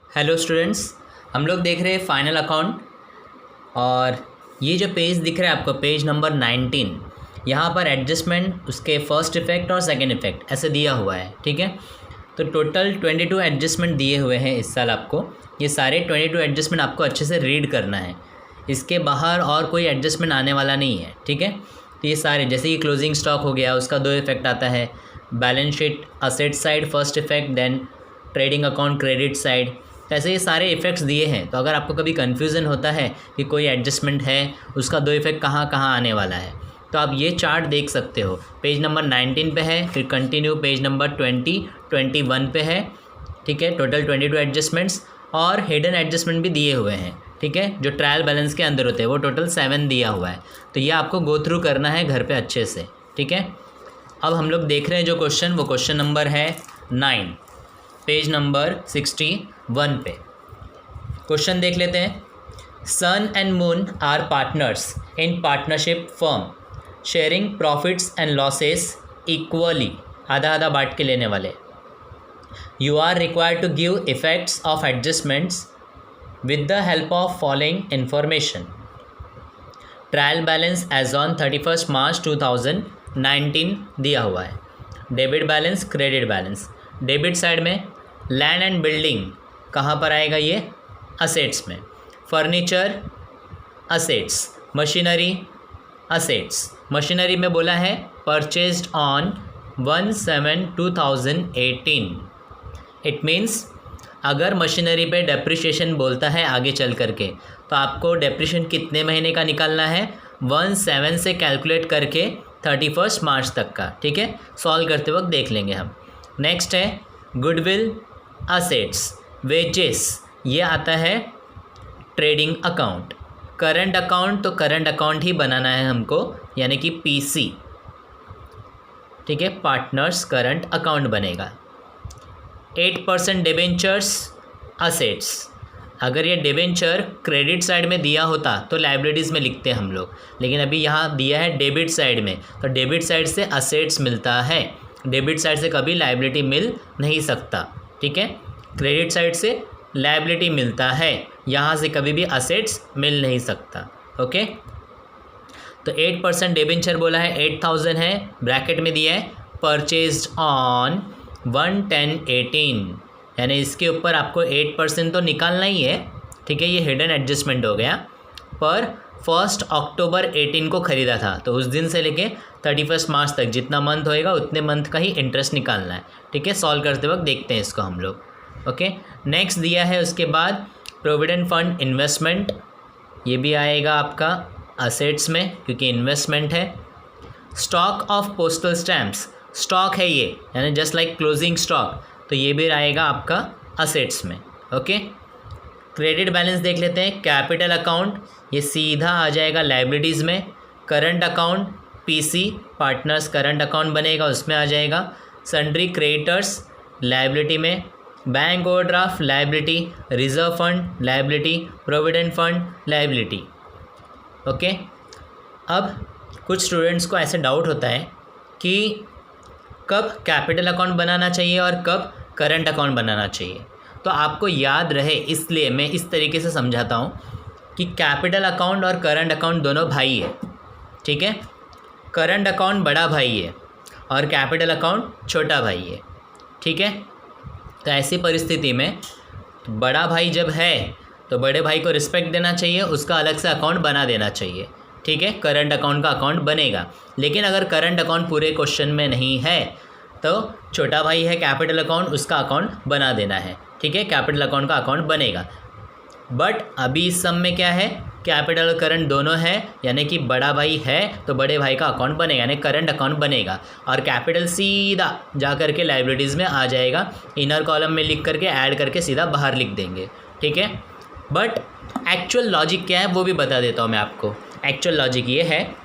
Hello students, हम लोग देख रहे हैं फाइनल अकाउंट। और ये जो पेज दिख रहा है आपको, पेज नंबर 19, यहाँ पर एडजस्टमेंट, उसके फर्स्ट इफेक्ट और सेकंड इफेक्ट ऐसे दिया हुआ है। ठीक है, तो टोटल 22 एडजस्टमेंट दिए हुए हैं इस साल आपको। ये सारे 22 एडजस्टमेंट आपको अच्छे से रीड करना है, इसके बाहर और कोई एडजस्टमेंट आने वाला नहीं है। ठीक है, तो ये सारे, जैसे कि क्लोजिंग स्टॉक हो गया, उसका 2 इफेक्ट आता है। Balance sheet asset side first effect, then trading account credit side, ऐसे ये सारे इफ़ेक्ट्स दिए हैं। तो अगर आपको कभी कन्फ्यूज़न होता है कि कोई एडजस्टमेंट है, उसका 2 इफेक्ट कहाँ कहाँ आने वाला है, तो आप ये चार्ट देख सकते हो। पेज नंबर 19 पे है, फिर कंटिन्यू पेज नंबर 20, 21 पे है। ठीक है, टोटल 22 एडजस्टमेंट्स और हिडन एडजस्टमेंट भी दिए हुए हैं। ठीक है, जो ट्रायल बैलेंस के अंदर होते हैं वो टोटल 7 दिया हुआ है। तो ये आपको गो थ्रू करना है घर पे अच्छे से। ठीक है, अब हम लोग देख रहे हैं जो क्वेश्चन, वो क्वेश्चन नंबर है 9, पेज नंबर 61 पे। क्वेश्चन देख लेते हैं। Sun and moon are partners in partnership firm sharing profits and losses equally, आधा आधा बांट के लेने वाले। You are required to give effects of adjustments with the help of following information. Trial balance as on 31 March 2019 दिया हुआ है। Debit balance, credit balance. Debit side में लैंड एंड बिल्डिंग कहाँ पर आएगा, ये असेट्स में। Furniture assets, machinery assets. Machinery में बोला है परचेज्ड ऑन 1/7/2018। इट मीन्स अगर मशीनरी पे डेप्रिशिएशन बोलता है आगे चल करके, तो आपको डेप्रिशिएशन कितने महीने का निकालना है, 1/7 से कैलकुलेट करके 31 मार्च तक का। ठीक है, सॉल्व करते वक्त देख लेंगे हम। नेक्स्ट है गुडविल असेट्स, वेजेस, ये आता है ट्रेडिंग अकाउंट। करंट अकाउंट, तो करंट अकाउंट ही बनाना है हमको, यानी कि पीसी। ठीक है, पार्टनर्स करंट अकाउंट बनेगा। 8% डिबेंचर्स असेट्स, अगर ये डिबेंचर क्रेडिट साइड में दिया होता तो लाइबिलिटीज़ में लिखते हम लोग, लेकिन अभी यहाँ दिया है डेबिट साइड में, तो डेबिट साइड से असेट्स मिलता है, डेबिट साइड से कभी लाइबिलिटी मिल नहीं सकता। ठीक है, क्रेडिट साइड से लाइबिलिटी मिलता है, यहाँ से कभी भी असेट्स मिल नहीं सकता। ओके, तो 8% डिबेंचर बोला है, 8000 है, ब्रैकेट में दिया है परचेज्ड ऑन 1/10/18, यानी इसके ऊपर आपको 8% तो निकालना ही है। ठीक है, ये हिडन एडजस्टमेंट हो गया। पर 1 अक्टूबर 18 को ख़रीदा था, तो उस दिन से लेके 31 मार्च तक जितना मंथ होएगा उतने मंथ का ही इंटरेस्ट निकालना है। ठीक है, सॉल्व करते वक्त देखते हैं इसको हम लोग। ओके, नेक्स्ट दिया है उसके बाद प्रोविडेंट फंड इन्वेस्टमेंट, ये भी आएगा आपका असेट्स में क्योंकि इन्वेस्टमेंट है। Stock of postal stamps, stock है ये, यानी जस्ट लाइक क्लोजिंग स्टॉक, तो ये भी आएगा आपका असेट्स में। ओके, क्रेडिट बैलेंस देख लेते हैं। कैपिटल अकाउंट, ये सीधा आ जाएगा लाइबिलिटीज़ में। Current account PC, partners current account बनेगा, उसमें आ जाएगा। सन्ड्री क्रेडिटर्स लाइबिलिटी में। Bank overdraft liability, reserve fund liability, provident fund liability. Okay, अब कुछ स्टूडेंट्स को ऐसे डाउट होता है कि कब कैपिटल अकाउंट बनाना चाहिए और कब करंट अकाउंट बनाना चाहिए। तो आपको याद रहे इसलिए मैं इस तरीके से समझाता हूँ कि कैपिटल अकाउंट और करंट अकाउंट दोनों भाई है। ठीक है, करंट अकाउंट बड़ा भाई है और कैपिटल अकाउंट छोटा भाई है। ठीक है, तो ऐसी परिस्थिति में बड़ा भाई जब है तो बड़े भाई को रिस्पेक्ट देना चाहिए, उसका अलग से अकाउंट बना देना चाहिए। ठीक है, करंट अकाउंट का अकाउंट बनेगा। लेकिन अगर करंट अकाउंट पूरे क्वेश्चन में नहीं है तो छोटा भाई है कैपिटल अकाउंट, उसका अकाउंट बना देना है। ठीक है, कैपिटल अकाउंट का अकाउंट बनेगा। बट अभी इस सम में क्या है, कैपिटल और करंट दोनों है, यानी कि बड़ा भाई है तो बड़े भाई का अकाउंट बनेगा, यानी करंट अकाउंट बनेगा। और कैपिटल सीधा जा करके लाइबिलिटीज़ में आ जाएगा, इनर कॉलम में लिख करके ऐड करके सीधा बाहर लिख देंगे। ठीक है, बट एक्चुअल लॉजिक क्या है वो भी बता देता हूँ मैं आपको। एक्चुअल लॉजिक ये है,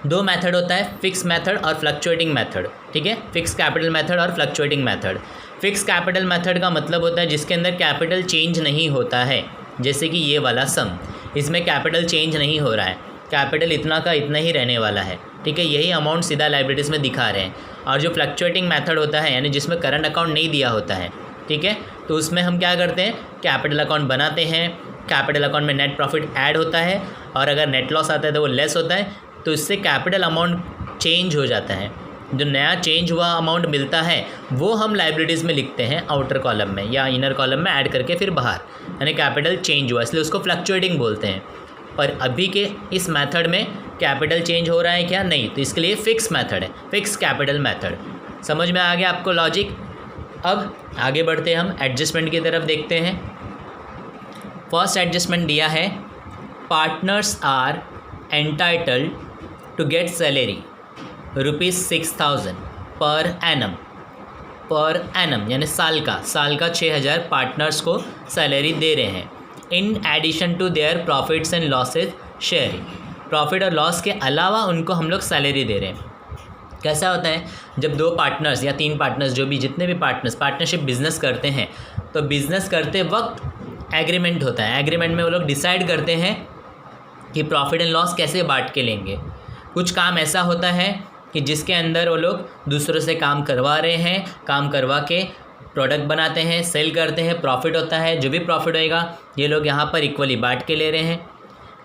2 मेथड होता है, फिक्स मेथड और फ्लक्चुएटिंग मेथड। ठीक है, फिक्स कैपिटल मेथड और fluctuating method. Fix capital method का मतलब होता है जिसके अंदर कैपिटल चेंज नहीं होता है, जैसे कि ये वाला सम, इसमें कैपिटल चेंज नहीं हो रहा है, कैपिटल इतना का इतना ही रहने वाला है। ठीक है, यही अमाउंट सीधा लाइबिलिटीज़ में दिखा रहे हैं। और जो फ्लक्चुएटिंग मेथड होता है, यानी जिसमें करंट अकाउंट नहीं दिया होता है, ठीक है, तो उसमें हम क्या करते हैं, कैपिटल अकाउंट बनाते हैं। कैपिटल अकाउंट में नेट प्रॉफिट ऐड होता है और अगर नेट लॉस आता है तो वो लेस होता है, तो इससे कैपिटल अमाउंट चेंज हो जाता है। जो नया चेंज हुआ अमाउंट मिलता है वो हम लाइबिलिटीज़ में लिखते हैं, आउटर कॉलम में या इनर कॉलम में ऐड करके फिर बाहर, यानी कैपिटल चेंज हुआ, इसलिए उसको फ्लक्चुएटिंग बोलते हैं। पर अभी के इस मेथड में कैपिटल चेंज हो रहा है क्या, नहीं, तो इसके लिए फिक्स मेथड है, फिक्स कैपिटल मेथड। समझ में आ गया आपको लॉजिक। अब आगे बढ़ते हैं, हम एडजस्टमेंट की तरफ देखते हैं। फर्स्ट एडजस्टमेंट दिया है, partners are entitled to get salary ₹6,000 per annum यानी साल का 6,000 पार्टनर्स को सैलरी दे रहे हैं, in addition to their profits and losses sharing. Profit और लॉस के अलावा उनको हम लोग सैलरी दे रहे हैं। कैसा होता है, जब 2 पार्टनर्स या 3 पार्टनर्स, जो भी जितने भी पार्टनर्स पार्टनरशिप बिजनेस करते हैं, तो बिज़नेस करते वक्त एग्रीमेंट होता है। एग्रीमेंट में वो लोग डिसाइड करते हैं कि प्रॉफिट एंड लॉस कैसे बांट के लेंगे। कुछ काम ऐसा होता है कि जिसके अंदर वो लोग दूसरों से काम करवा रहे हैं, काम करवा के प्रोडक्ट बनाते हैं, सेल करते हैं, प्रॉफिट होता है। जो भी प्रॉफिट होएगा ये लोग यहाँ पर इक्वली बांट के ले रहे हैं।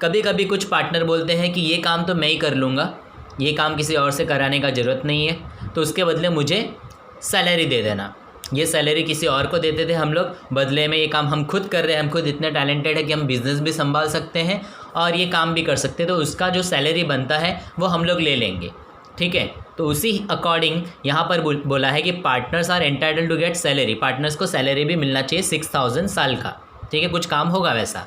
कभी कभी कुछ पार्टनर बोलते हैं कि ये काम तो मैं ही कर लूँगा, ये काम किसी और से कराने का ज़रूरत नहीं है, तो उसके बदले मुझे सैलरी दे देना। ये सैलरी किसी और को देते थे हम लोग, बदले में ये काम हम खुद कर रहे हैं, हम खुद इतने टैलेंटेड है कि हम बिज़नेस भी संभाल सकते हैं और ये काम भी कर सकते हैं, तो उसका जो सैलरी बनता है वो हम लोग ले लेंगे। ठीक है, तो उसी अकॉर्डिंग यहाँ पर बोला है कि partners are entitled to get salary, partners को सैलरी भी मिलना चाहिए 6,000 साल का। ठीक है, कुछ काम होगा वैसा,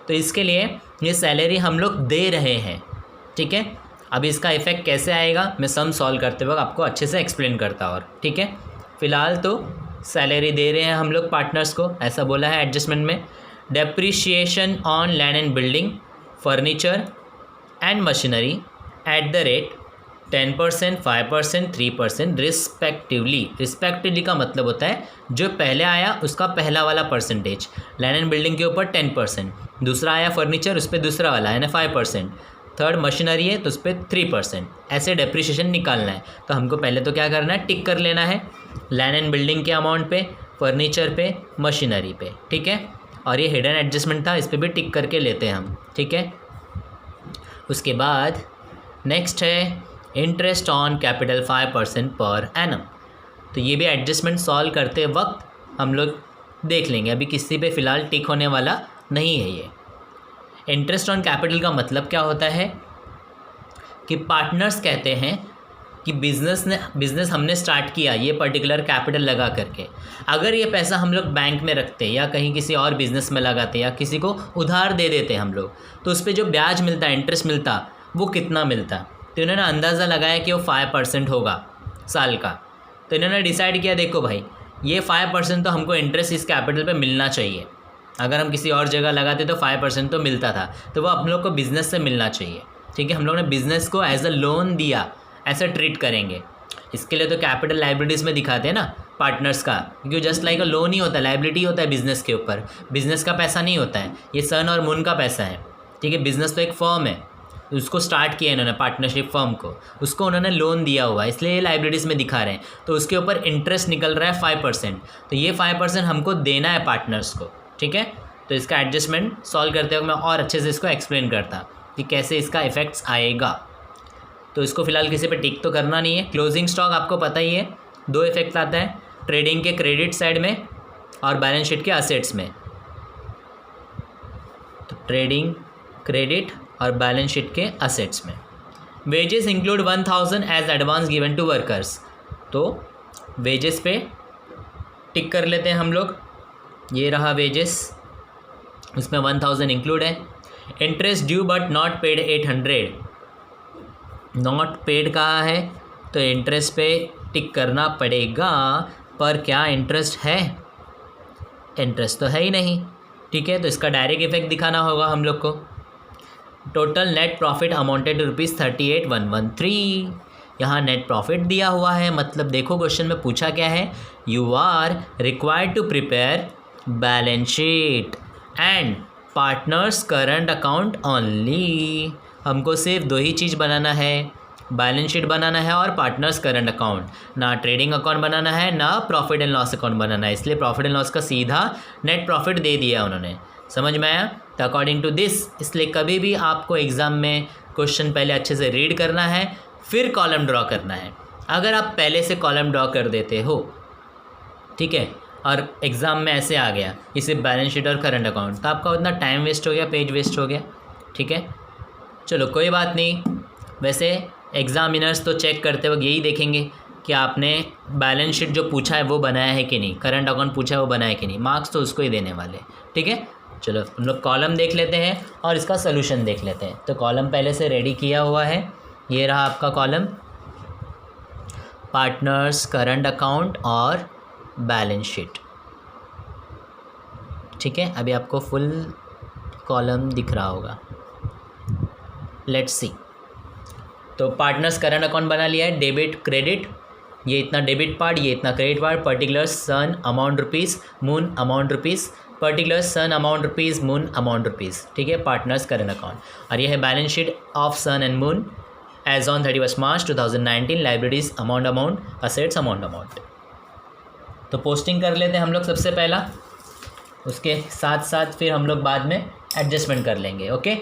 तो इसके लिए ये सैलरी हम लोग दे रहे हैं। ठीक है, अब इसका इफेक्ट कैसे आएगा मैं सम सॉल्व करते वक्त आपको अच्छे से एक्सप्लेन करता और। ठीक है, फ़िलहाल तो सैलरी दे रहे हैं हम लोग पार्टनर्स को, ऐसा बोला है एडजस्टमेंट में। Depreciation on land and building, furniture and machinery at the rate 10%, 5%, 3% respectively का मतलब होता है जो पहले आया उसका पहला वाला परसेंटेज। लैंड एंड बिल्डिंग के ऊपर 10%, दूसरा आया फर्नीचर उस पर दूसरा वाला यानी 5%, थर्ड मशीनरी है तो उस पर 3%, ऐसे डेप्रिशिएशन निकालना है। तो हमको पहले तो क्या करना है, टिक कर लेना है लैंड एंड बिल्डिंग के अमाउंट पे, फर्नीचर पे, मशीनरी पे। ठीक है, और ये हिडन एडजस्टमेंट था, इस पर भी टिक करके लेते हैं हम। ठीक है, उसके बाद नेक्स्ट है interest on capital 5% per annum. तो ये भी एडजस्टमेंट सॉल्व करते वक्त हम लोग देख लेंगे, अभी किसी पे फ़िलहाल टिक होने वाला नहीं है। ये इंटरेस्ट ऑन कैपिटल का मतलब क्या होता है कि पार्टनर्स कहते हैं कि बिज़नेस हमने स्टार्ट किया ये पर्टिकुलर कैपिटल लगा करके, अगर ये पैसा हम लोग बैंक में रखते या कहीं किसी और बिज़नेस में लगाते या किसी को उधार दे देते हम लोग, तो उस पर जो ब्याज मिलता, इंटरेस्ट मिलता, वो कितना मिलता। तो इन्होंने अंदाज़ा लगाया कि वो 5% होगा साल का। तो इन्होंने डिसाइड किया, देखो भाई ये 5% तो हमको इंटरेस्ट इस कैपिटल पे मिलना चाहिए, अगर हम किसी और जगह लगाते तो 5% तो मिलता था, तो वो हम लोग को बिज़नेस से मिलना चाहिए। ठीक है, हम लोग ने बिज़नेस को एज अ लोन दिया, ऐसा ट्रीट करेंगे। इसके लिए तो कैपिटल लाइबिलिटीज़ में दिखाते हैं ना पार्टनर्स का, क्योंकि जस्ट लाइक अ लोन ही होता है, लाइबिलिटी होता है बिज़नेस के ऊपर, बिज़नेस का पैसा नहीं होता है, ये सन और मून का पैसा है। ठीक है, बिज़नेस तो एक फर्म है, उसको स्टार्ट किया इन्होंने, पार्टनरशिप फर्म को, उसको उन्होंने लोन दिया हुआ है, इसलिए ये लाइबिलिटीज़ में दिखा रहे हैं। तो उसके ऊपर इंटरेस्ट निकल रहा है 5%, तो ये 5% हमको देना है पार्टनर्स को। ठीक है, तो इसका एडजस्टमेंट सॉल्व करते हुए मैं और अच्छे से इसको एक्सप्लेन करता कि कैसे इसका इफेक्ट्स आएगा। तो इसको फ़िलहाल किसी पे टिक तो करना नहीं है। क्लोजिंग स्टॉक आपको पता ही है, 2 इफेक्ट आता है, ट्रेडिंग के क्रेडिट साइड में और बैलेंस शीट के असेट्स में। तो ट्रेडिंग क्रेडिट और बैलेंस शीट के असेट्स में। Wages include 1,000 as advance given to workers, तो वेजेस पे टिक कर लेते हैं हम लोग, ये रहा वेजेस, उसमें 1,000 इंक्लूड है। Interest due but not paid 800, not paid कहा है तो इंटरेस्ट पे टिक करना पड़ेगा, पर क्या इंटरेस्ट है, इंटरेस्ट तो है ही नहीं। ठीक है, तो इसका डायरेक्ट इफेक्ट दिखाना होगा हम लोग को। Total net profit amounted to ₹38,113, यहाँ नेट प्रॉफिट दिया हुआ है, मतलब देखो क्वेश्चन में पूछा क्या है, you are required to prepare balance sheet and partners current account only. हमको सिर्फ 2 ही चीज़ बनाना है, बैलेंस शीट बनाना है और पार्टनर्स करंट अकाउंट, ना ट्रेडिंग अकाउंट बनाना है ना प्रॉफिट एंड लॉस अकाउंट बनाना है, इसलिए प्रॉफिट एंड लॉस का सीधा नेट प्रॉफिट दे दिया उन्होंने। समझ में आया? तो अकॉर्डिंग टू दिस, इसलिए कभी भी आपको एग्ज़ाम में क्वेश्चन पहले अच्छे से रीड करना है, फिर कॉलम ड्रॉ करना है। अगर आप पहले से कॉलम ड्रॉ कर देते हो, ठीक है, और एग्ज़ाम में ऐसे आ गया इसे बैलेंस शीट और करंट अकाउंट, तो आपका उतना टाइम वेस्ट हो गया, पेज वेस्ट हो गया। ठीक है, चलो कोई बात नहीं। वैसे एग्ज़ामिनर्स तो चेक करते वक्त यही देखेंगे कि आपने बैलेंस शीट जो पूछा है वो बनाया है कि नहीं, करंट अकाउंट पूछा है वो बनाया है कि नहीं, मार्क्स तो उसको ही देने वाले। ठीक है, चलो हम लोग कॉलम देख लेते हैं और इसका सोल्यूशन देख लेते हैं। तो कॉलम पहले से रेडी किया हुआ है, ये रहा आपका कॉलम, पार्टनर्स, करंट अकाउंट और बैलेंस शीट। ठीक है, अभी आपको फुल कॉलम दिख रहा होगा। Let's see. तो पार्टनर्स करंट अकाउंट बना लिया है, डेबिट क्रेडिट, ये इतना डेबिट पार्ट, ये इतना credit part, particular sun amount rupees, moon amount rupees, particular sun amount rupees, moon amount rupees. ठीक है, पार्टनर्स करंट अकाउंट। और ये है balance sheet of sun and moon as on 31 March 2019, liabilities amount, assets amount. तो posting कर लेते हैं हम लोग सबसे पहला, उसके साथ साथ फिर हम लोग बाद में एडजस्टमेंट कर लेंगे। ओके,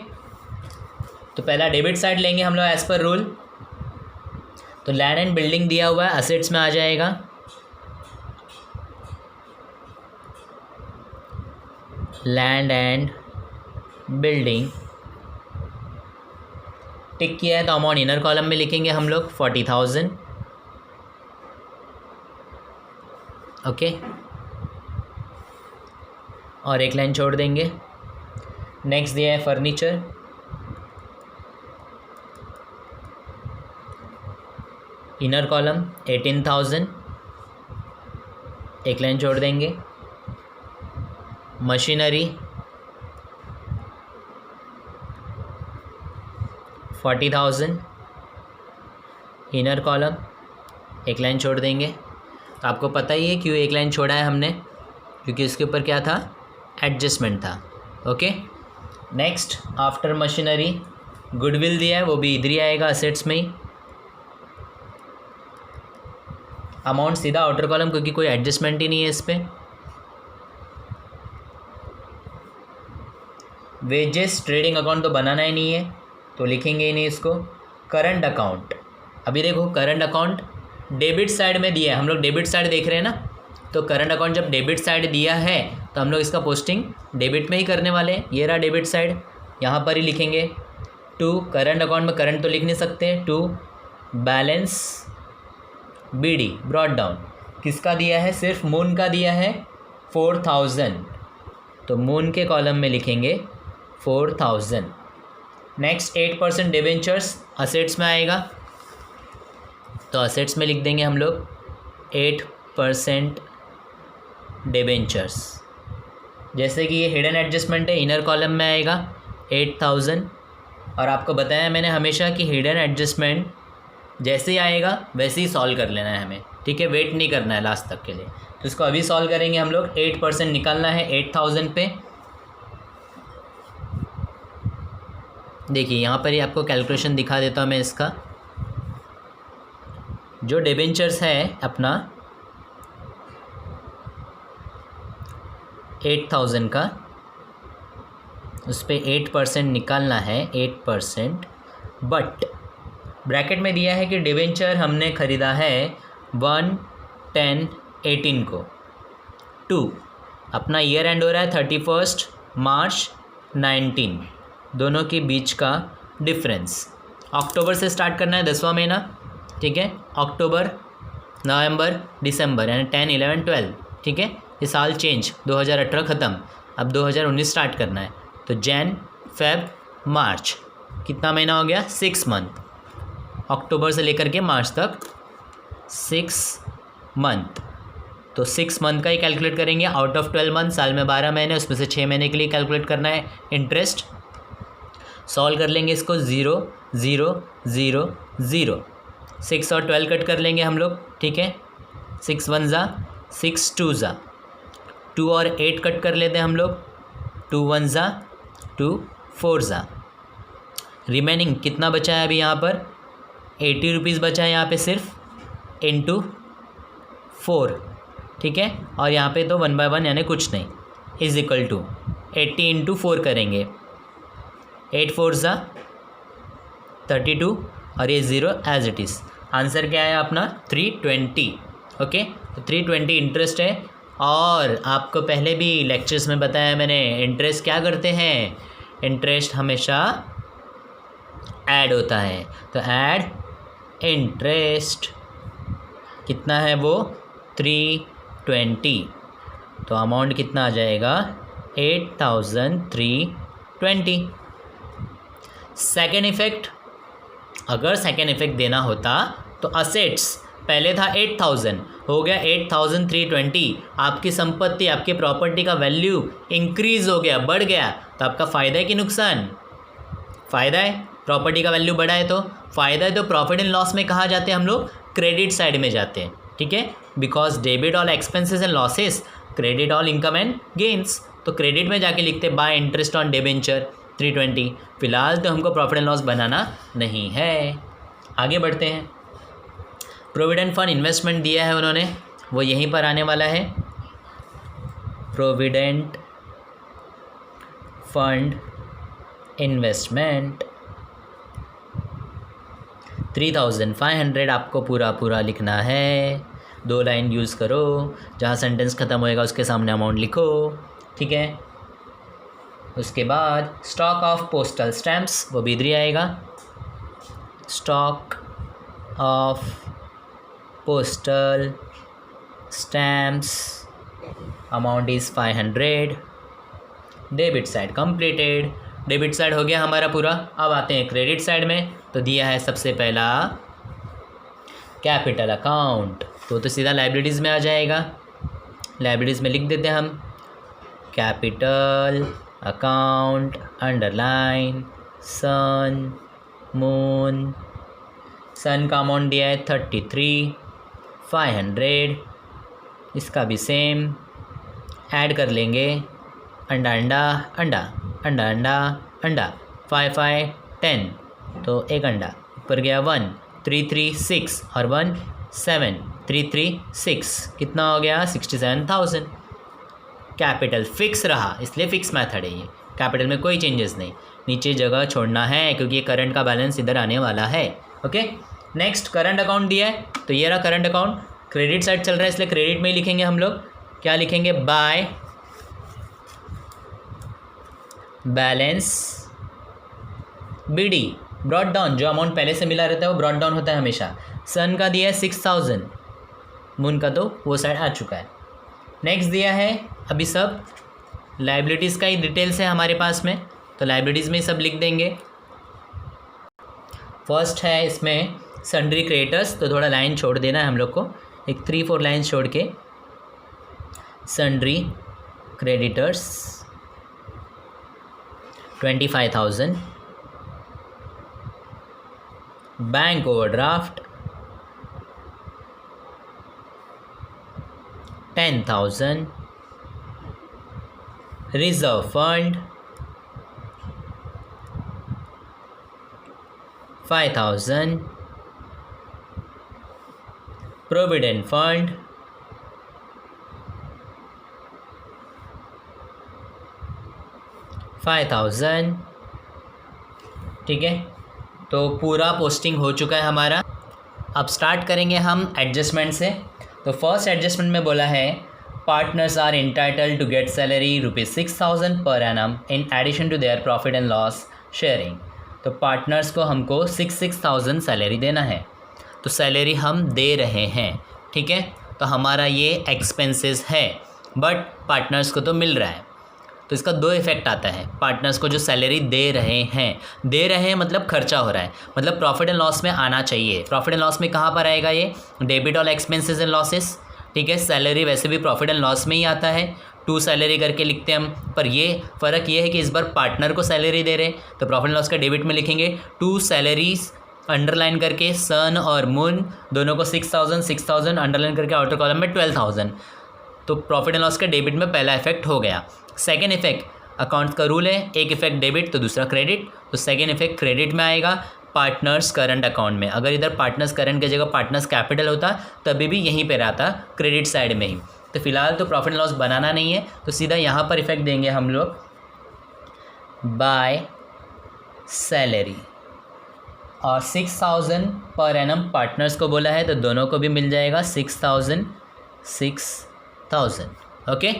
तो पहला डेबिट साइड लेंगे हम लोग एज़ पर रूल। तो लैंड एंड बिल्डिंग दिया हुआ है, असेट्स में आ जाएगा। लैंड एंड बिल्डिंग टिक किया है तो अमाउंट इनर कॉलम में लिखेंगे हम लोग 40,000। ओके, और एक लाइन छोड़ देंगे। नेक्स्ट दिया है फर्नीचर, इनर कॉलम 18,000, एक लाइन छोड़ देंगे। मशीनरी 40,000, इनर कॉलम, एक लाइन छोड़ देंगे। तो आपको पता ही है क्यों एक लाइन छोड़ा है हमने, क्योंकि इसके ऊपर क्या था, एडजस्टमेंट था। Okay, next after machinery goodwill दिया है, वो भी इधर ही आएगा असेट्स में ही। अमाउंट सीधा आउटर कॉलम, क्योंकि कोई एडजस्टमेंट ही नहीं है इस पर। वेजेस ट्रेडिंग अकाउंट तो बनाना ही नहीं है तो लिखेंगे ही नहीं इसको। करंट अकाउंट, अभी देखो करंट अकाउंट डेबिट साइड में दिया है, हम लोग डेबिट साइड देख रहे हैं ना, तो करंट अकाउंट जब डेबिट साइड दिया है तो हम लोग इसका पोस्टिंग डेबिट में ही करने वाले हैं। ये रहा डेबिट साइड, यहाँ पर ही लिखेंगे। टू करंट अकाउंट में करंट तो लिख नहीं सकते, to balance BD brought down, किसका दिया है, सिर्फ मून का दिया है 4,000, तो मून के कॉलम में लिखेंगे 4,000। नेक्स्ट 8% डिवेंचर्स असेट्स में आएगा, तो असेट्स में लिख देंगे हम लोग 8% डिवेंचर्स। जैसे कि ये हिडन एडजस्टमेंट है, इनर कॉलम में आएगा 8,000। और आपको बताया मैंने हमेशा कि हिडन एडजस्टमेंट जैसे ही आएगा वैसे ही सॉल्व कर लेना है हमें। ठीक है, वेट नहीं करना है लास्ट तक के लिए। तो इसको अभी सॉल्व करेंगे हम लोग। 8% निकालना है 8,000 पे। देखिए यहाँ पर ही आपको कैलकुलेशन दिखा देता हूँ मैं इसका। जो डिबेंचर्स है अपना 8,000 का, उस पर 8% निकालना है, 8%। बट ब्रैकेट में दिया है कि डिबेंचर हमने ख़रीदा है 1/10/18 को। 2 अपना ईयर एंड हो रहा है 31 मार्च 19, दोनों के बीच का डिफरेंस। अक्टूबर से स्टार्ट करना है, 10वां महीना। ठीक है, अक्टूबर, नवंबर, दिसंबर, यानी 10, 11, 12। ठीक है, ये साल चेंज, 2018 ख़त्म, अब 2019 स्टार्ट करना है। तो जैन, फेब, मार्च, कितना महीना हो गया, 6 मंथ। अक्टूबर से लेकर के मार्च तक 6 मंथ। तो 6 मंथ का ही कैलकुलेट करेंगे आउट ऑफ 12 मंथ। साल में 12 महीने, उसमें से 6 महीने के लिए कैलकुलेट करना है इंटरेस्ट। सॉल्व कर लेंगे इसको, 0 0 0 0। 6 और 12 कट कर लेंगे हम लोग। ठीक है, 6 1 ज़ा 6 2 ज़ा 2 और 8 कट कर लेते हैं हम लोग। 2 1 ज़ा 2 4 ज़ा। रिमेनिंग कितना बचा है अभी यहाँ पर, 80 रुपीज़ बचा है यहाँ पे सिर्फ इंटू 4, ठीक है। और यहाँ पे तो 1 बाय 1 यानी कुछ नहीं, इज इक्वल टू 80 इंटू 4 करेंगे, 8 4 ज़ा 32 और ये 0 एज इट इज़। आंसर क्या है अपना 320। ओके, तो 320 इंटरेस्ट है। और आपको पहले भी लेक्चर्स में बताया मैंने, इंटरेस्ट क्या करते हैं, इंटरेस्ट हमेशा ऐड होता है। तो ऐड इंटरेस्ट कितना है वो 320, तो अमाउंट कितना आ जाएगा 8320। सेकेंड इफेक्ट, अगर सेकेंड इफेक्ट देना होता तो असेट्स पहले था 8000, हो गया 8320। आपकी संपत्ति, आपकी प्रॉपर्टी का वैल्यू इंक्रीज हो गया, बढ़ गया, तो आपका फ़ायदा है कि नुकसान? फ़ायदा है, प्रॉपर्टी का वैल्यू बढ़ा है तो फ़ायदा है। तो प्रॉफिट एंड लॉस में कहाँ जाते हैं हम लोग? क्रेडिट साइड में जाते हैं, ठीक है। Because debit all expenses and losses, credit all income and gains. तो क्रेडिट में जाके लिखते बाय इंटरेस्ट ऑन डिबेंचर 320। फिलहाल तो हमको प्रॉफिट एंड लॉस बनाना नहीं है। आगे बढ़ते हैं। प्रोविडेंट फंड इन्वेस्टमेंट दिया है उन्होंने, वो यहीं पर आने वाला है। प्रोविडेंट फंड इन्वेस्टमेंट 3500 आपको पूरा लिखना है। 2 लाइन यूज़ करो, जहाँ सेंटेंस ख़त्म होएगा उसके सामने अमाउंट लिखो, ठीक है। उसके बाद स्टॉक ऑफ पोस्टल स्टैम्प्स, वो भी इधर ही आएगा। Stock of postal stamps amount is 500। Debit side completed, debit side हो गया हमारा पूरा। अब आते हैं क्रेडिट साइड में। तो दिया है सबसे पहला कैपिटल अकाउंट, तो सीधा लाइबिलिटीज़ में आ जाएगा। लाइबिलिटीज़ में लिख देते हैं हम capital account underline sun moon. Sun का अमाउंट दिया है 33,500। इसका भी सेम ऐड कर लेंगे, अंडा अंडा अंडा अंडा अंडा अंडा 5 5 10, तो एक अंडा ऊपर गया 1 336 और 1 7 336, कितना हो गया 67,000। कैपिटल फिक्स रहा, इसलिए फिक्स मेथड है ये। कैपिटल में कोई चेंजेस नहीं, नीचे जगह छोड़ना है क्योंकि ये करंट का बैलेंस इधर आने वाला है। ओके, नेक्स्ट करंट अकाउंट दिया है, तो ये रहा करंट अकाउंट। क्रेडिट साइड चल रहा है इसलिए क्रेडिट में ही लिखेंगे हम लोग। क्या लिखेंगे? By balance BD, brought down. जो अमाउंट पहले से मिला रहता है वो ब्रॉट डाउन होता है हमेशा। सन का दिया है 6000, मून का तो वो साइड आ चुका है। नेक्स्ट दिया है, अभी सब लाइबिलिटीज़ का ही डिटेल्स है हमारे पास में, तो लाइबिलिटीज़ में ही सब लिख देंगे। फर्स्ट है इसमें सन्ड्री क्रेडिटर्स, तो थोड़ा लाइन छोड़ देना है हम लोग को, एक 3-4 लाइन छोड़ के। Sundry creditors 25,000। Bank overdraft 10,000। Reserve fund 5,000। Provident fund 5,000, ठीक है। तो पूरा पोस्टिंग हो चुका है हमारा। अब स्टार्ट करेंगे हम एडजस्टमेंट से। तो फर्स्ट एडजस्टमेंट में बोला है partners are entitled to get salary ₹6,000 per annum in addition to their profit and loss sharing. तो पार्टनर्स को हमको 6,000 सैलरी देना है, तो सैलरी हम दे रहे हैं, ठीक है। तो हमारा ये एक्सपेंसेस है, बट पार्टनर्स को तो मिल रहा है, तो इसका 2 इफेक्ट आता है। पार्टनर्स को जो सैलरी दे रहे हैं मतलब खर्चा हो रहा है, मतलब प्रॉफिट एंड लॉस में आना चाहिए। प्रॉफिट एंड लॉस में कहाँ पर आएगा ये? Debit all expenses and losses, ठीक है। सैलरी वैसे भी प्रॉफिट एंड लॉस में ही आता है, 2 सैलरी करके लिखते हैं हम, पर ये फ़र्क ये है कि इस बार पार्टनर को सैलरी दे रहे, तो प्रॉफिट एंड लॉस का डेबिट में लिखेंगे 2 सैलरीज अंडरलाइन करके, सन और मून दोनों को 6,000 अंडरलाइन करके आउटर कॉलम में 12,000। तो प्रॉफिट एंड लॉस का डेबिट में पहला इफेक्ट हो गया। सेकेंड इफेक्ट, अकाउंट्स का रूल है, एक इफेक्ट डेबिट तो दूसरा क्रेडिट, तो सेकेंड इफेक्ट क्रेडिट में आएगा। पार्टनर्स करंट अकाउंट में। अगर इधर पार्टनर्स करंट की जगह पार्टनर्स कैपिटल होता तभी भी यहीं पे रहता, क्रेडिट साइड में ही। तो फिलहाल तो प्रॉफिट एंड लॉस बनाना नहीं है, तो सीधा यहाँ पर इफेक्ट देंगे हम लोग बाय सैलरी। और 6000 पर एनम पार्टनर्स को बोला है, तो दोनों को भी मिल जाएगा 6000। Okay,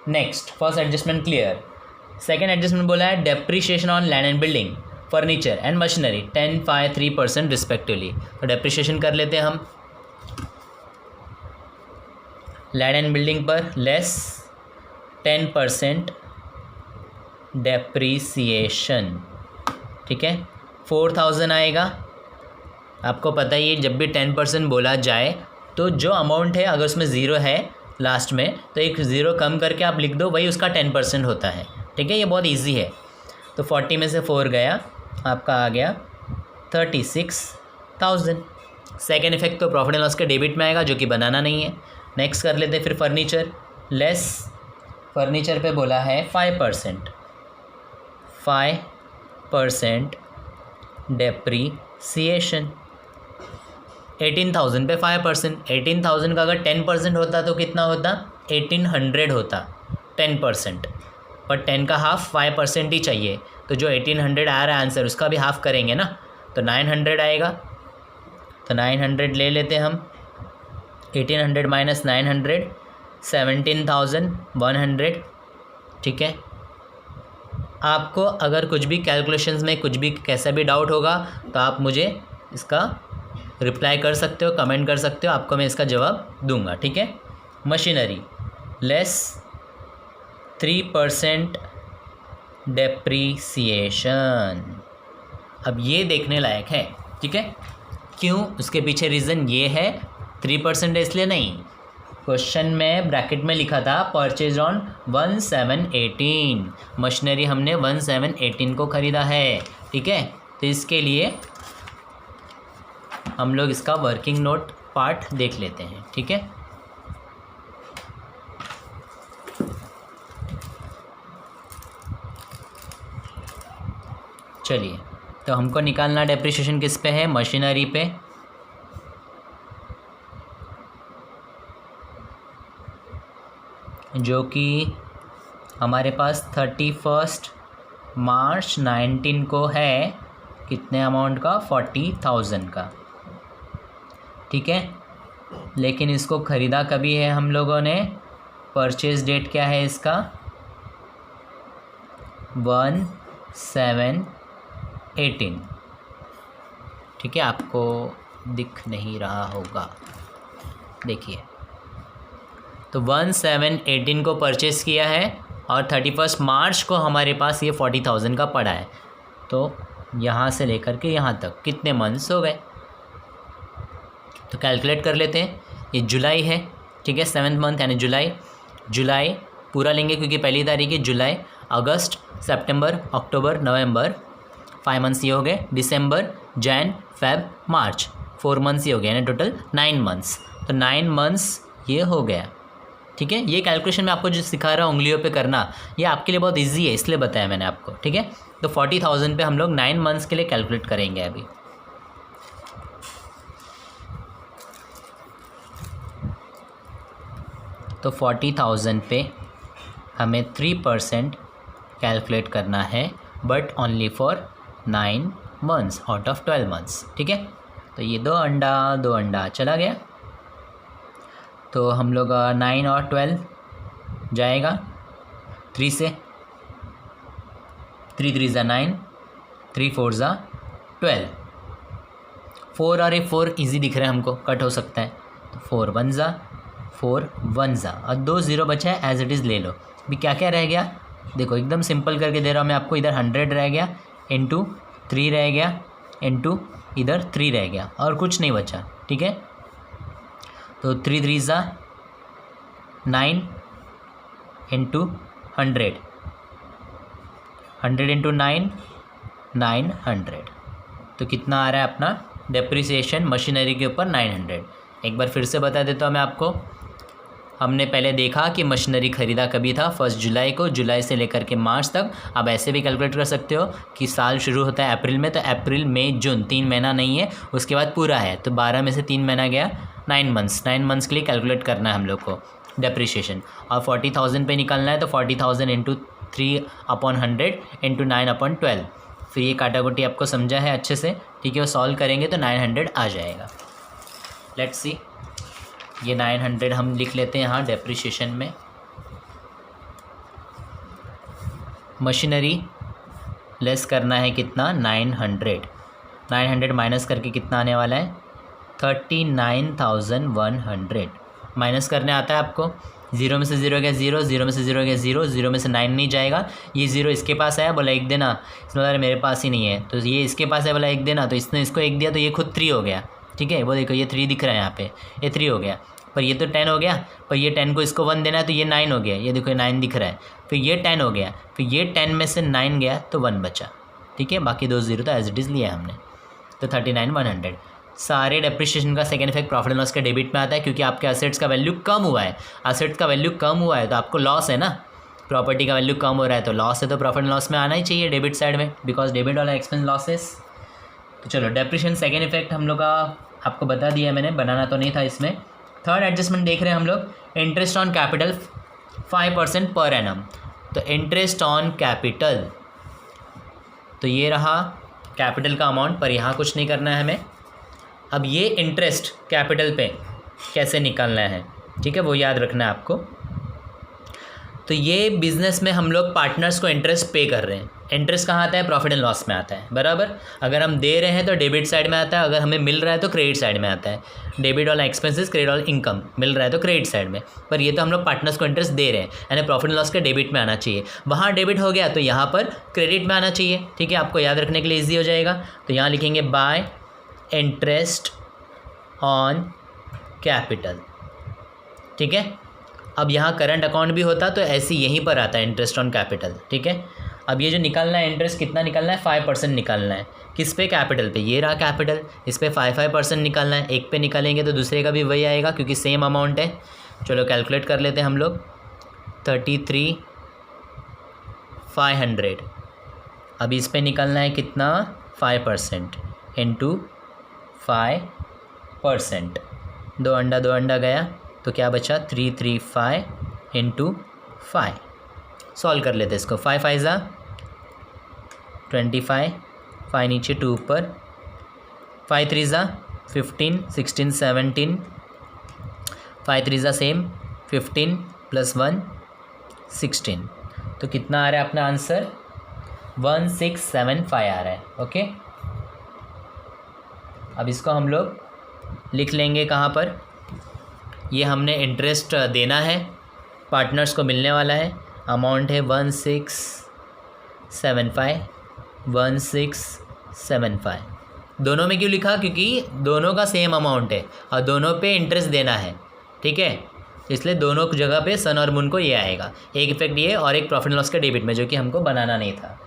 next first adjustment clear. Second adjustment बोला है depreciation on land and building, furniture and machinery 10, 5, 3% respectively. तो डेप्रिशिएशन कर लेते हैं हम। लैंड एंड बिल्डिंग पर लेस 10% डेप्रीसिएशन, ठीक है, 4000 आएगा। आपको पता ही है जब भी 10% बोला जाए तो जो अमाउंट है अगर उसमें ज़ीरो है लास्ट में तो एक ज़ीरो कम करके आप लिख दो, वही उसका 10% होता है, ठीक है। ये बहुत इजी है। तो 40 में से 4 गया, आपका आ गया 36,000। सेकेंड इफेक्ट तो प्रॉफिट एंड लॉस के डेबिट में आएगा, जो कि बनाना नहीं है। नेक्स्ट कर लेते हैं फिर फर्नीचर। लेस फर्नीचर पे बोला है 5% डेप्रीसिएशन। 18,000 पे 5%। 18,000 का अगर 10% होता तो कितना होता? 1800 होता 10%, पर 10 का हाफ 5% ही चाहिए। तो जो 1800 आ रहा है आंसर, उसका भी हाफ करेंगे ना, तो 900 आएगा। तो 900 ले लेते हैं हम। 1800 माइनस 900 17,100, ठीक है। आपको अगर कुछ भी कैलकुलेशंस में कुछ भी कैसा भी डाउट होगा तो आप मुझे इसका रिप्लाई कर सकते हो, कमेंट कर सकते हो, आपको मैं इसका जवाब दूंगा, ठीक है। Machinery less 3% depreciation. अब ये देखने लायक है, ठीक है। क्यों? उसके पीछे रीज़न ये है, 3% इसलिए नहीं, क्वेश्चन में ब्रैकेट में लिखा था परचेज ऑन 1718, मशीनरी हमने 1718 को ख़रीदा है, ठीक है। तो इसके लिए हम लोग इसका वर्किंग नोट पार्ट देख लेते हैं, ठीक है। चलिए, तो हमको निकालना डेप्रिसिएशन किस पे है? मशीनरी पे। जो कि हमारे पास 31 मार्च 19 को है, कितने अमाउंट का? 40,000 का, ठीक है। लेकिन इसको ख़रीदा कभी है हम लोगों ने? परचेज डेट क्या है इसका? 1/7/18, ठीक है। आपको दिख नहीं रहा होगा, देखिए। तो 1/7/18 को परचेज़ किया है और 31 मार्च को हमारे पास ये 40,000 का पड़ा है। तो यहाँ से लेकर के यहाँ तक कितने मंथ्स हो गए? तो कैलकुलेट कर लेते हैं। ये जुलाई है, ठीक है, 7th मंथ यानी जुलाई पूरा लेंगे क्योंकि पहली तारीख है। जुलाई, अगस्त, सितंबर, अक्टूबर, नवंबर, 5 मंथ्स ये हो गए। दिसंबर, जैन, फेब, मार्च, 4 मंथ्स ये हो गए, यानी टोटल 9 मंथ्स। तो 9 मंथ्स ये हो गया, ठीक है। ये कैलकुलेशन मैं आपको जो सिखा रहा हूँ उंगलियों पे करना, ये आपके लिए बहुत इजी है, इसलिए बताया मैंने आपको, ठीक है। तो 40,000 पे हम लोग 9 मंथ्स के लिए कैलकुलेट करेंगे अभी। तो 40,000 पे हमें 3% कैलकुलेट करना है, but only for 9 months out of 12 months, ठीक है। तो ये 2 अंडा चला गया। तो हम लोग 9 और 12 जाएगा 3 से, 3 3 ज़ा 9, 3 4 ज़ा 12। 4 और 4 ईजी दिख रहा है हमको, कट हो सकता है। तो 4 1 ज़ा, 4 1 ज़ा, और 2 0 बचा है, एज इट इज़ ले लो। अभी क्या क्या रह गया देखो, एकदम सिंपल करके दे रहा हूँ मैं आपको। इधर 100 रह गया, इंटू 3 रह गया, इंटू इधर 3 रह गया, और कुछ नहीं बचा, ठीक है। तो 3 3 ज़ा 9 इंटू 100, 100 इंटू 9, 900। तो कितना आ रहा है अपना डेप्रिसिएशन मशीनरी के ऊपर? 900। एक बार फिर से बता देता हूँ मैं आपको। हमने पहले देखा कि मशीनरी ख़रीदा कभी था 1 जुलाई को, जुलाई से लेकर के मार्च तक। अब ऐसे भी कैलकुलेट कर सकते हो कि साल शुरू होता है अप्रैल में, तो अप्रैल मई जून 3 महीना नहीं है, उसके बाद पूरा है, तो 12 में से 3 महीना गया, 9 मंथ्स के लिए कैलकुलेट करना है हम लोग को डेप्रिशिएशन। और 40,000 पे निकलना है, तो 40,000 इंटू 3/100 इंटू 9/12। फिर ये काटाकुटी आपको समझा है अच्छे से, ठीक है। वो सॉल्व करेंगे तो 900 आ जाएगा। लेट्स सी, ये 900 हम लिख लेते हैं यहाँ डेप्रिशिएशन में। मशीनरी लेस करना है कितना, 900 माइनस करके कितना आने वाला है, 39,100 माइनस करने आता है आपको। 0 में से 0 गया 0, 0 में से 0 गया 0, 0 में से 9 नहीं जाएगा। ये 0 इसके पास आया, बोला 1 देना, इसने बोला मेरे पास ही नहीं है, तो ये इसके पास है, बोला 1 देना, तो इसने इसको 1 दिया, तो ये खुद 3 हो गया, ठीक है। वो देखो ये 3 दिख रहा है यहाँ पे, ये 3 हो गया, पर ये तो 10 हो गया, पर ये 10 को इसको 1 देना है, तो ये 9 हो गया, ये देखो ये 9 दिख रहा है, फिर ये 10 हो गया, फिर ये 10 में से 9 गया तो 1 बचा, ठीक है। बाकी 2 0 तो एज इट इज़ लिया हमने, तो 39,100। सारे डेप्रिशिएशन का second effect profit and loss के डेबिट में आता है, क्योंकि आपके असेट्स का वैल्यू कम हुआ है। असेट्स का वैल्यू कम हुआ है तो आपको लॉस है ना, प्रॉपर्टी का वैल्यू कम हो रहा है तो लॉस है, तो प्रॉफिट एंड लॉस में आना ही चाहिए डेबिट साइड में, बिकॉज डेबिट वाला एक्सपेंस लॉसेस। तो चलो डेप्रिशिएशन सेकेंड इफेक्ट हम लोग का आपको बता दिया मैंने, बनाना तो नहीं था इसमें। थर्ड एडजस्टमेंट देख रहे हैं हम लोग, interest on capital 5% per annum. तो इंटरेस्ट ऑन कैपिटल, तो ये रहा कैपिटल का अमाउंट, पर यहाँ कुछ नहीं करना है हमें। अब ये इंटरेस्ट कैपिटल पे कैसे निकालना है, ठीक है, वो याद रखना है आपको। तो ये बिज़नेस में हम लोग पार्टनर्स को इंटरेस्ट पे कर रहे हैं। इंटरेस्ट कहाँ आता है, प्रॉफिट एंड लॉस में आता है, बराबर। अगर हम दे रहे हैं तो डेबिट साइड में आता है, अगर हमें मिल रहा है तो क्रेडिट साइड में आता है। डेबिट वाला एक्सपेंसेस, क्रेडिट वाला इनकम, मिल रहा है तो क्रेडिट साइड में, पर ये तो हम लोग पार्टनर्स को इंटरेस्ट दे रहे हैं, यानी प्रॉफिट एंड लॉस के डेबिट में आना चाहिए। वहाँ डेबिट हो गया तो यहाँ पर क्रेडिट में आना चाहिए, ठीक है। आपको याद रखने के लिए ईजी हो जाएगा। तो यहाँ लिखेंगे बाय इंटरेस्ट ऑन कैपिटल, ठीक है। अब यहाँ करंट अकाउंट भी होता तो ऐसे यहीं पर आता है इंटरेस्ट ऑन कैपिटल, ठीक है। अब ये जो निकालना है इंटरेस्ट कितना निकालना है, 5% निकालना है। किस पे, कैपिटल पे। ये रहा कैपिटल, इस पे 5% निकालना है। एक पे निकालेंगे तो दूसरे का भी वही आएगा, क्योंकि सेम अमाउंट है। चलो कैलकुलेट कर लेते हैं हम लोग, 33,500। अब इस पे निकालना है कितना, 5% इंटू 5%। 2 अंडा गया तो क्या बचा, 335 इंटू 5। सॉल्व कर लेते इसको। 5 5 ज़ा 25, 5 नीचे 2 ऊपर, 5 3 ज़ा 15, 16 17, 5 3 ज़ा सेम 15 + 1 16। तो कितना आ रहा है अपना आंसर, 1675 आ रहा है, ओके। अब इसको हम लोग लिख लेंगे कहाँ पर, ये हमने इंटरेस्ट देना है, पार्टनर्स को मिलने वाला है, अमाउंट है 1675। दोनों में क्यों लिखा, क्योंकि दोनों का सेम अमाउंट है और दोनों पे इंटरेस्ट देना है, ठीक है। इसलिए दोनों जगह पे सन और मून को ये आएगा। एक इफेक्ट ये और एक प्रॉफिट लॉस के डेबिट में, जो कि हमको बनाना नहीं था।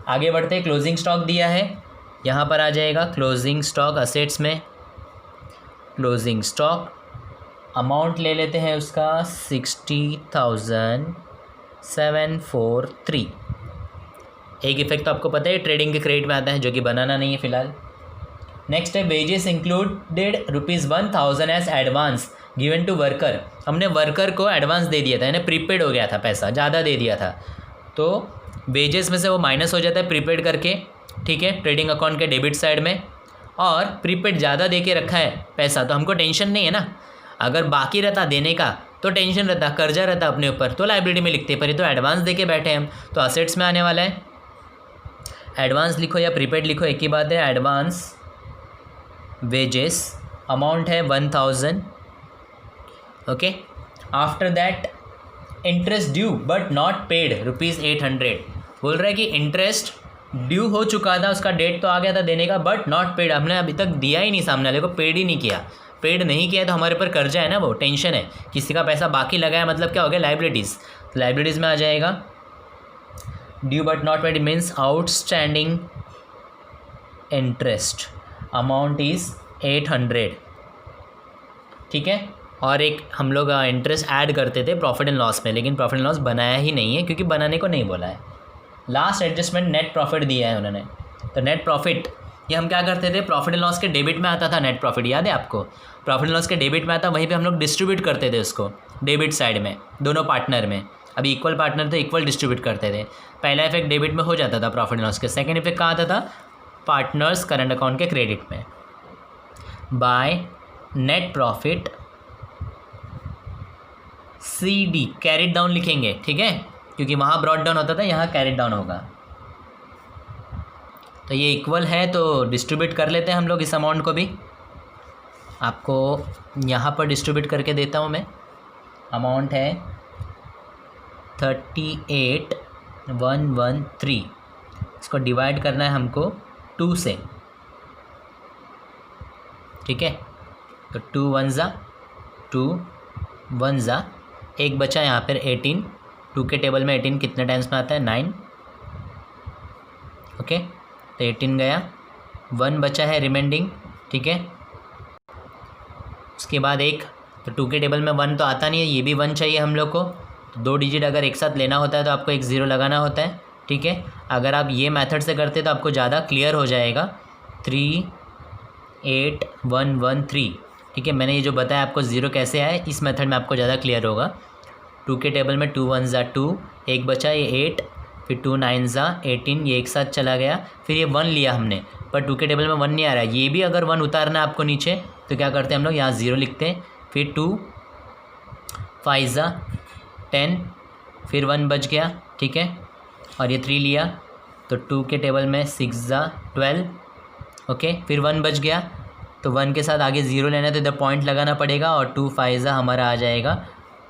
आगे बढ़ते हैं, क्लोजिंग स्टॉक दिया है, यहाँ पर आ जाएगा क्लोजिंग स्टॉक असेट्स में। क्लोजिंग स्टॉक अमाउंट ले लेते हैं उसका 60,743। एक इफेक्ट तो आपको पता है ट्रेडिंग के क्रेडिट में आता है, जो कि बनाना नहीं है फिलहाल। नेक्स्ट है wages included ₹1,000 as advance given to worker. हमने वर्कर को एडवांस दे दिया था, यानी प्रीपेड हो गया था, पैसा ज़्यादा दे दिया था, तो वेजेस में से वो माइनस हो जाता है प्रीपेड करके, ठीक है, ट्रेडिंग अकाउंट के डेबिट साइड में। और प्रीपेड ज़्यादा दे के रखा है पैसा, तो हमको टेंशन नहीं है ना। अगर बाकी रहता देने का तो टेंशन रहता, कर्जा रहता अपने ऊपर, तो लाइबिलिटी में लिखते, पर ये तो एडवांस दे के बैठे हम, तो असेट्स में आने वाला है। एडवांस लिखो या प्रीपेड लिखो, एक ही बात है। एडवांस वेजेस अमाउंट है 1,000, okay. After that interest due but not paid ₹800। बोल रहा है कि इंटरेस्ट ड्यू हो चुका था, उसका डेट तो आ गया था देने का, बट नॉट पेड, हमने अभी तक दिया ही नहीं, सामने वाले को पेड ही नहीं किया। पेड नहीं किया तो हमारे ऊपर कर्जा है ना, वो टेंशन है, किसी का पैसा बाकी लगाया, मतलब क्या हो गया, लाइबिलिटीज़। लाइबिलिटीज़ में आ जाएगा due but not paid means outstanding interest amount is 800, ठीक है। और एक हम लोग इंटरेस्ट ऐड करते थे प्रॉफिट एंड लॉस में, लेकिन प्रॉफिट एंड लॉस बनाया ही नहीं है क्योंकि बनाने को नहीं बोला है। लास्ट एडजस्टमेंट नेट प्रॉफिट दिया है उन्होंने। तो नेट प्रॉफिट ये हम क्या करते थे, प्रॉफिट एंड लॉस के डेबिट में आता था नेट प्रॉफिट, याद है आपको? प्रॉफिट एंड लॉस के डेबिट में आता, वहीं पे हम लोग डिस्ट्रीब्यूट करते थे उसको डेबिट साइड में, दोनों पार्टनर में। अभी इक्वल पार्टनर तो इक्वल डिस्ट्रीब्यूट करते थे। पहला इफेक्ट डेबिट में हो जाता था प्रॉफिट एंड लॉस के। सेकेंड इफेक्ट कहाँ आता था? पार्टनर्स करंट अकाउंट के क्रेडिट में। Bye net profit CD carried down लिखेंगे, ठीक है, क्योंकि वहाँ ब्रॉट डाउन होता था, यहाँ कैरिड डाउन होगा। तो ये इक्वल है तो डिस्ट्रीब्यूट कर लेते हैं हम लोग इस अमाउंट को भी। आपको यहाँ पर डिस्ट्रीब्यूट करके देता हूँ मैं। अमाउंट है 38,113। इसको डिवाइड करना है हमको 2 से, ठीक है। तो 2 1 ज़ा 2 1 ज़ा, एक बचा यहाँ पर 18। 2 के टेबल में 18 कितने टाइम्स में आता है? 9, ओके। तो 18 गया, 1 बचा है रिमेंडिंग, ठीक है। उसके बाद एक, तो 2 के टेबल में 1 तो आता नहीं है, ये भी 1 चाहिए हम लोग को। तो 2 डिजिट अगर एक साथ लेना होता है तो आपको एक 0 लगाना होता है, ठीक है। अगर आप ये मेथड से करते तो आपको ज़्यादा क्लियर हो जाएगा। 38,113, ठीक है। मैंने ये जो बताया आपको 0 कैसे आए, इस मेथड में आपको ज़्यादा क्लियर होगा। 2 के टेबल में 2 1 ज़ा 2, एक बचा ये 8, फिर 2 9 ज़ा 18, ये एक साथ चला गया। फिर ये 1 लिया हमने, पर 2 के टेबल में 1 नहीं आ रहा है। ये भी अगर 1 उतारना है आपको नीचे, तो क्या करते हैं हम लोग, यहाँ 0 लिखते हैं। फिर 2 5 ज़ा 10, फिर 1 बच गया, ठीक है। और ये 3 लिया, तो 2 के टेबल में 6 ज़ा 12, ओके। फिर 1 बच गया, तो 1 के साथ आगे 0 लेना है तो इधर पॉइंट लगाना पड़ेगा, और 2 5 ज़ा हमारा आ जाएगा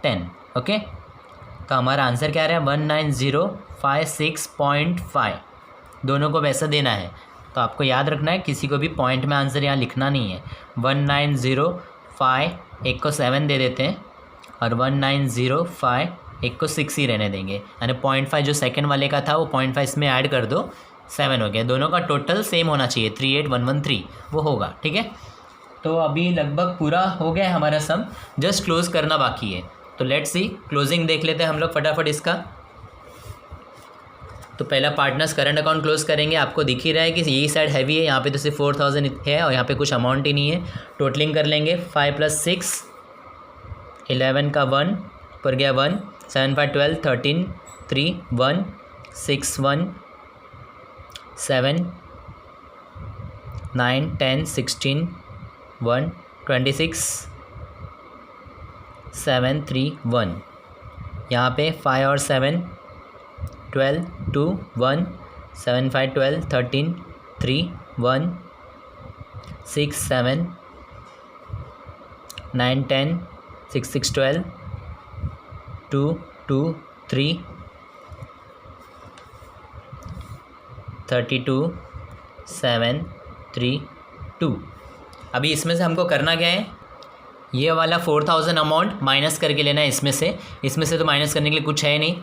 10, ओके। तो हमारा आंसर क्या आ रहा है? 19056.5। दोनों को वैसा देना है, तो आपको याद रखना है, किसी को भी पॉइंट में आंसर यहाँ लिखना नहीं है। 1905, एक को 7 दे देते हैं, और 1905 एक को 6 ही रहने देंगे। यानी 0.5 जो सेकंड वाले का था वो 0.5 इसमें ऐड कर दो, 7 हो गया। दोनों का टोटल सेम होना चाहिए, 38,113 वो होगा, ठीक है। तो अभी लगभग पूरा हो गया है हमारा सम, जस्ट क्लोज करना बाकी है। तो लेट्स सी, क्लोजिंग देख लेते हैं हम लोग फटाफट इसका। तो पहला पार्टनर्स करंट अकाउंट क्लोज करेंगे। आपको दिख ही रहा है कि यही साइड हैवी है, यहाँ पे तो सिर्फ 4,000 है और यहाँ पे कुछ अमाउंट ही नहीं है। टोटलिंग कर लेंगे, 5 + 6 11 का 1 पर गया 1, 7 5 12 13 3 1 6 1 7 9 10 16 1 26 7 3 1। यहाँ पे 5 और 7 12 2 1 7 5 12 13 3 1 6 7 9 10 6 6 12 2 2 3 32 7 3 2। अभी इसमें से हमको करना क्या है, ये वाला 4,000 अमाउंट माइनस करके लेना है इसमें से तो माइनस करने के लिए कुछ है नहीं।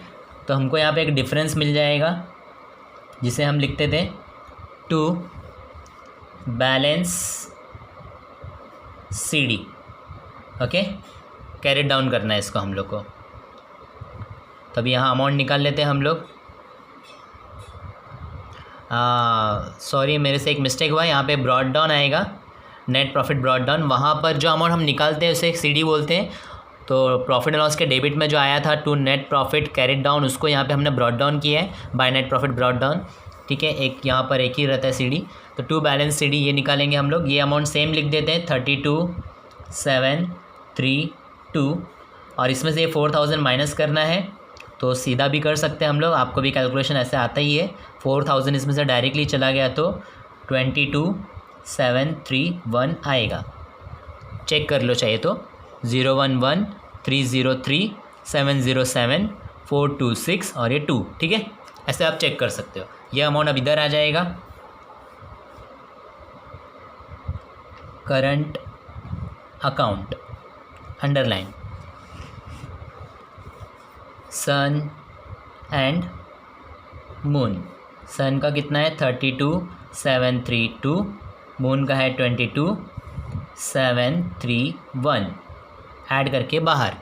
तो हमको यहाँ पे एक डिफरेंस मिल जाएगा, जिसे हम लिखते थे to balance CD, okay. Carry down करना है इसको हम लोग को। तभी यहाँ अमाउंट निकाल लेते हैं हम लोग। सॉरी, मेरे से एक मिस्टेक हुआ, यहाँ पे ब्रॉट डाउन आएगा, नेट प्रॉफिट ब्रॉट डाउन। वहाँ पर जो अमाउंट हम निकालते हैं उसे CD बोलते हैं। तो प्रॉफिट एंड लॉस के डेबिट में जो आया था to net profit carried down, उसको यहाँ पे हमने ब्रॉट डाउन किया है by net profit brought down, ठीक है। एक यहाँ पर एक ही रहता है CD, तो टू बैलेंस CD ये निकालेंगे हम लोग। ये अमाउंट सेम लिख देते हैं 32 7 3 2, और इसमें से ये 4,000 माइनस करना है, तो सीधा भी कर सकते हैं हम लोग, आपको भी कैलकुलेशन ऐसे आता ही है। 4,000 इसमें से डायरेक्टली चला गया तो 22,731 आएगा। चेक कर लो चाहिए तो 011,303,707,426 और ये 2, ठीक है। ऐसे आप चेक कर सकते हो। ये अमाउंट अब इधर आ जाएगा। Current account underline sun and moon. Sun का कितना है 32,732, मून का है 22,731, ऐड करके बाहर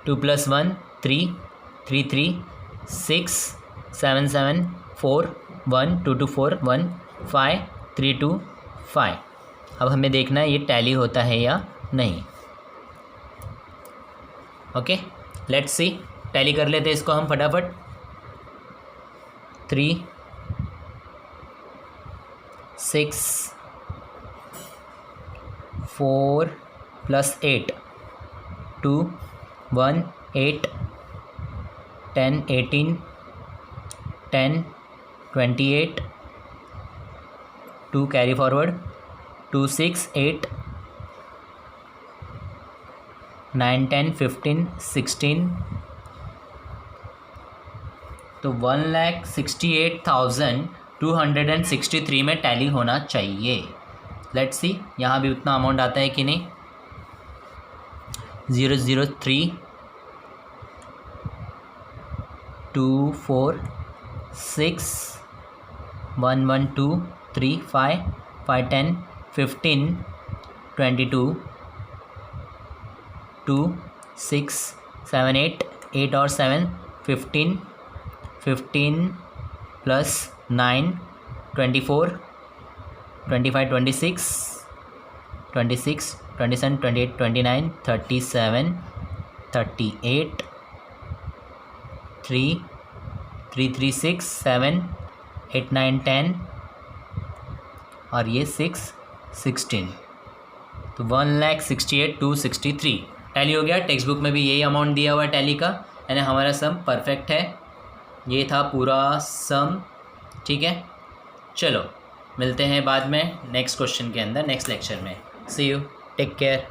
2 + 1 3 3 3 6 7 7 4 1 2 2 4 1 5 3 2 5। अब हमें देखना है ये टैली होता है या नहीं। ओके, लेट्स सी, टैली कर लेते हैं इसको हम फटाफट। 3 6 4 + 8 2 1 8 10 18 10 28 2 कैरी फॉरवर्ड 2 6 8 9 10 15 16। तो 1,68,263 में टैली होना चाहिए। लेट्स सी यहाँ भी उतना अमाउंट आता है कि नहीं। 003 2 4 6 1 1 2 3 5 5 10 15 22 2 6 7 8 8 और 7 15 15 + 9 24 25 26 26 27 28 29 37 38 3 3 3 6 7 8 9 10 और ये 6 16। तो 1,68,263 टैली हो गया। टेक्स्ट बुक में भी यही अमाउंट दिया हुआ है टैली का, यानी हमारा सम परफेक्ट है। ये था पूरा सम, ठीक है। चलो मिलते हैं बाद में नेक्स्ट क्वेश्चन के अंदर, नेक्स्ट लेक्चर में। सी यू, टेक केयर।